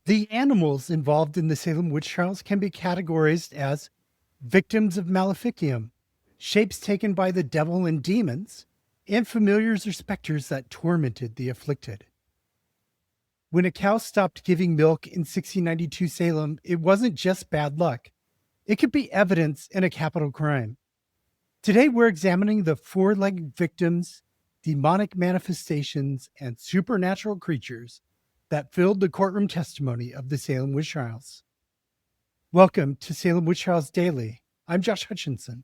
The animals involved in the Salem witch trials can be categorized as victims of maleficium, shapes taken by the devil and demons, and familiars or specters that tormented the afflicted. When a cow stopped giving milk in 1692 Salem, it wasn't just bad luck. It could be evidence in a capital crime. Today, we're examining the four-legged victims, demonic manifestations, and supernatural creatures that filled the courtroom testimony of the Salem Witch Trials. Welcome to Salem Witch Trials Daily. I'm Josh Hutchinson.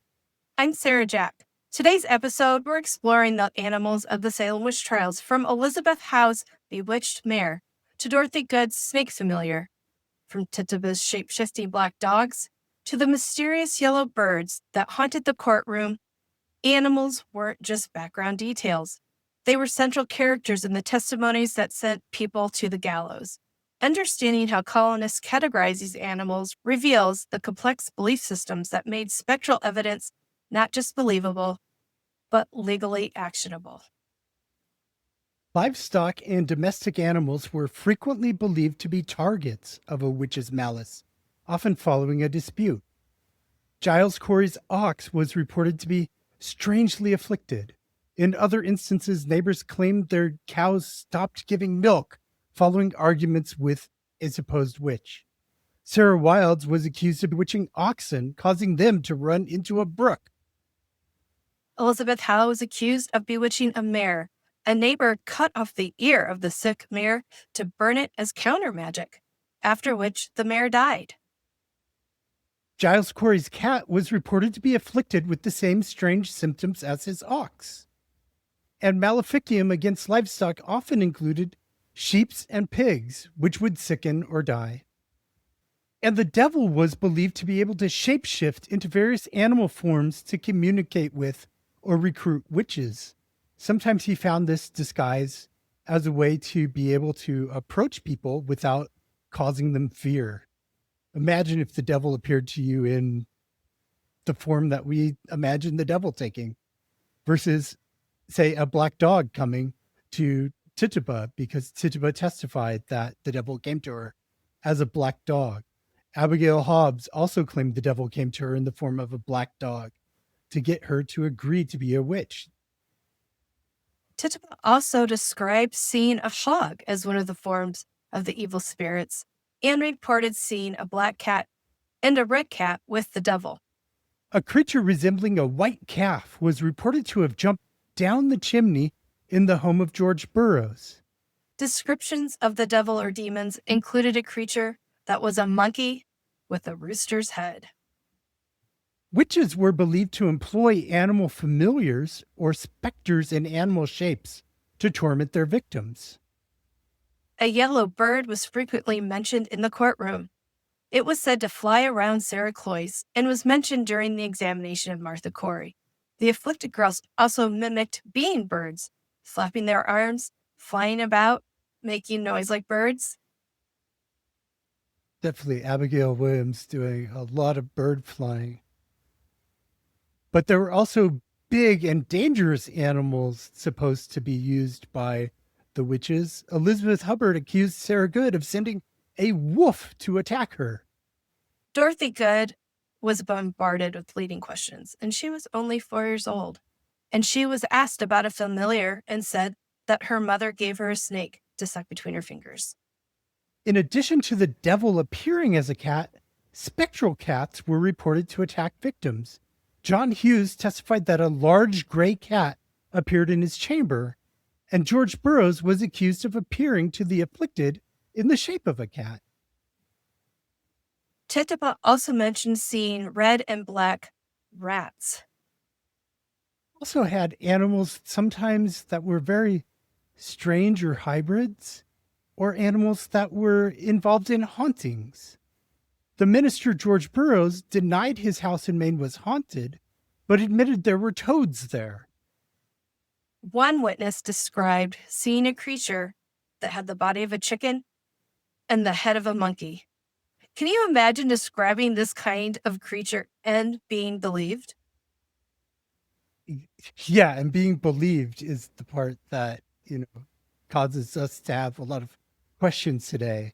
I'm Sarah Jack. Today's episode, we're exploring the animals of the Salem Witch Trials, from Elizabeth Howe's bewitched mare to Dorothy Good's snake familiar, from Tituba's shape-shifting black dogs to the mysterious yellow birds that haunted the courtroom. Animals weren't just background details. They were central characters in the testimonies that sent people to the gallows. Understanding how colonists categorize these animals reveals the complex belief systems that made spectral evidence not just believable, but legally actionable. Livestock and domestic animals were frequently believed to be targets of a witch's malice, often following a dispute. Giles Corey's ox was reported to be strangely afflicted. In other instances, neighbors claimed their cows stopped giving milk following arguments with a supposed witch. Sarah Wilds was accused of bewitching oxen, causing them to run into a brook. Elizabeth Howe was accused of bewitching a mare. A neighbor cut off the ear of the sick mare to burn it as counter magic, after which the mare died. Giles Corey's cat was reported to be afflicted with the same strange symptoms as his ox. And maleficium against livestock often included sheep and pigs, which would sicken or die. And the devil was believed to be able to shapeshift into various animal forms to communicate with or recruit witches. Sometimes he found this disguise as a way to be able to approach people without causing them fear. Imagine if the devil appeared to you in the form that we imagine the devil taking versus, say, a black dog coming to Tituba, because Tituba testified that the devil came to her as a black dog. Abigail Hobbs also claimed the devil came to her in the form of a black dog to get her to agree to be a witch. Tituba also described seeing a hog as one of the forms of the evil spirits, and reported seeing a black cat and a red cat with the devil. A creature resembling a white calf was reported to have jumped down the chimney in the home of George Burroughs. Descriptions of the devil or demons included a creature that was a monkey with a rooster's head. Witches were believed to employ animal familiars or specters in animal shapes to torment their victims. A yellow bird was frequently mentioned in the courtroom. It was said to fly around Sarah Cloyce and was mentioned during the examination of Martha Corey. The afflicted girls also mimicked being birds, flapping their arms, flying about, making noise like birds. Definitely Abigail Williams doing a lot of bird flying. But there were also big and dangerous animals supposed to be used by the witches. Elizabeth Hubbard accused Sarah Good of sending a wolf to attack her. Dorothy Good was bombarded with leading questions, and she was only 4 years old. And she was asked about a familiar and said that her mother gave her a snake to suck between her fingers. In addition to the devil appearing as a cat, spectral cats were reported to attack victims. John Hughes testified that a large gray cat appeared in his chamber, and George Burroughs was accused of appearing to the afflicted in the shape of a cat. Tituba also mentioned seeing red and black rats. Also had animals sometimes that were very strange or hybrids, or animals that were involved in hauntings. The minister George Burroughs denied his house in Maine was haunted, but admitted there were toads there. One witness described seeing a creature that had the body of a chicken and the head of a monkey. Can you imagine describing this kind of creature and being believed? Yeah, and being believed is the part that, causes us to have a lot of questions today.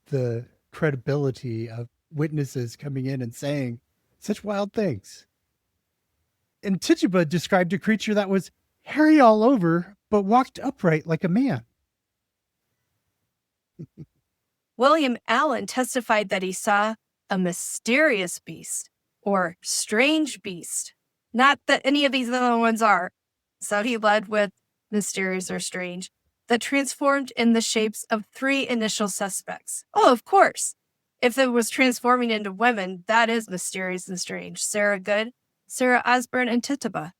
the credibility of witnesses coming in and saying such wild things. And Tituba described a creature that was hairy all over, but walked upright like a man. William Allen testified that he saw a mysterious beast or strange beast. Not that any of these other ones are. So he led with mysterious or strange, that transformed in the shapes of 3 initial suspects. Oh, of course. If it was transforming into women, that is mysterious and strange. Sarah Good, Sarah Osborne, and Tituba.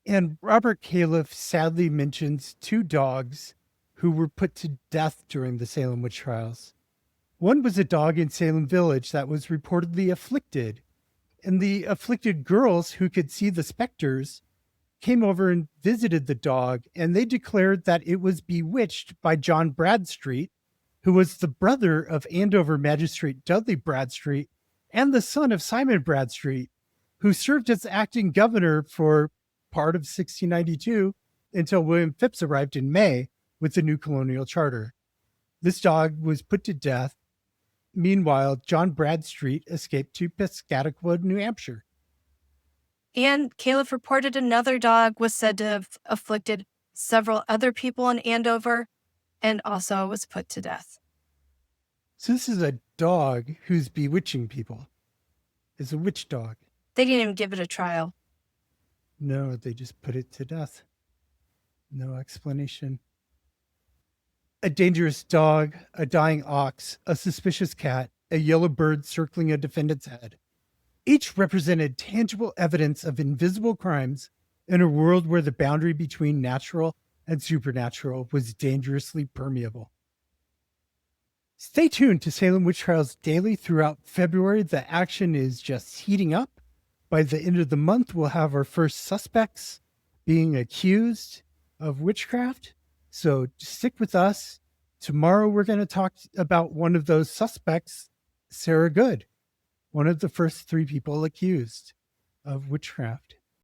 And Robert Califf sadly mentions 2 dogs who were put to death during the Salem witch trials. One was a dog in Salem Village that was reportedly afflicted, and the afflicted girls who could see the specters came over and visited the dog, and they declared that it was bewitched by John Bradstreet, who was the brother of Andover Magistrate Dudley Bradstreet and the son of Simon Bradstreet, who served as acting governor for part of 1692 until William Phipps arrived in May with the new colonial charter. This dog was put to death. Meanwhile, John Bradstreet escaped to Piscataqua, New Hampshire. And Califf reported another dog was said to have afflicted several other people in Andover and also was put to death. So this is a dog who's bewitching people. It's a witch dog. They didn't even give it a trial. No, they just put it to death. No explanation. A dangerous dog, a dying ox, a suspicious cat, a yellow bird circling a defendant's head. Each represented tangible evidence of invisible crimes in a world where the boundary between natural and supernatural was dangerously permeable. Stay tuned to Salem Witch Trials Daily throughout February. The action is just heating up. By the end of the month, we'll have our first suspects being accused of witchcraft. So stick with us. Tomorrow, we're going to talk about one of those suspects, Sarah Good, one of the first 3 people accused of witchcraft.